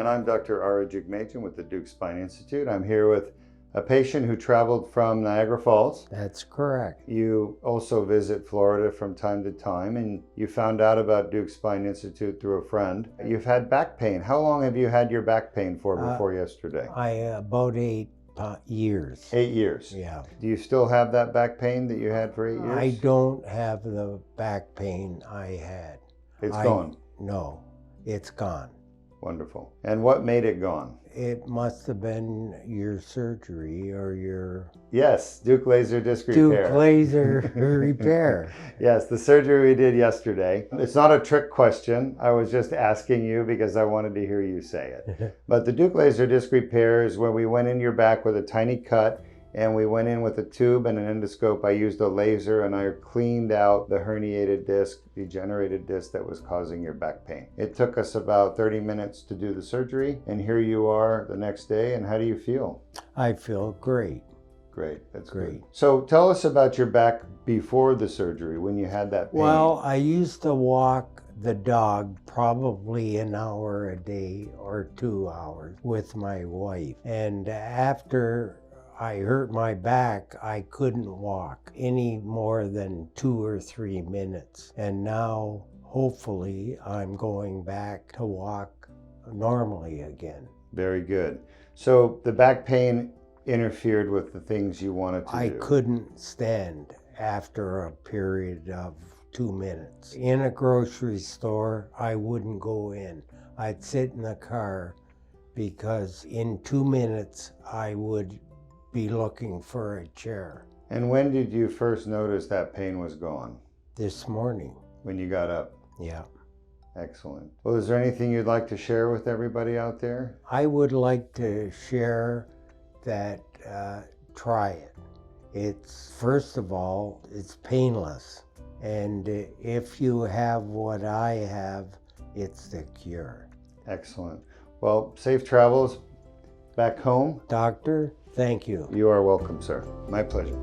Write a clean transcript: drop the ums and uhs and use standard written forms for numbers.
And I'm Dr. Ara Jugmajan with the Deuk Spine Institute. I'm here with a patient who traveled from Niagara Falls. That's correct. You also visit Florida from time to time, and you found out about Deuk Spine Institute through a friend. You've had back pain. How long have you had your back pain for before yesterday? About 8 years. 8 years. Yeah. Do you still have that back pain that you had for 8 years? I don't have the back pain I had. It's gone? No, it's gone. Wonderful. And what made it gone? It must have been your surgery or your... Yes, Deuk laser disc repair. Deuk laser repair. Yes, the surgery we did yesterday. It's not a trick question. I was just asking you because I wanted to hear you say it. But the Deuk laser disc repair is when we went in your back with a tiny cut, and we went in with a tube and an endoscope. I used a laser and I cleaned out the herniated disc, degenerated disc that was causing your back pain. It took us about 30 minutes to do the surgery, and here you are the next day. And how do you feel? I feel great. Great, that's great. Good. So tell us about your back before the surgery, when you had that pain. Well, I used to walk the dog probably an hour a day or 2 hours with my wife. And after I hurt my back, I couldn't walk any more than 2 or 3 minutes. And now, hopefully, I'm going back to walk normally again. Very good. So the back pain interfered with the things you wanted to do. I couldn't stand after a period of 2 minutes. In a grocery store, I wouldn't go in. I'd sit in the car because in 2 minutes, I would be looking for a chair. And when did you first notice that pain was gone? This morning. When you got up? Yeah. Excellent. Well, is there anything you'd like to share with everybody out there? I would like to share that try it. It's, first of all, it's painless. And if you have what I have, it's the cure. Excellent. Well, safe travels back home. Doctor, thank you. You are welcome, sir. My pleasure.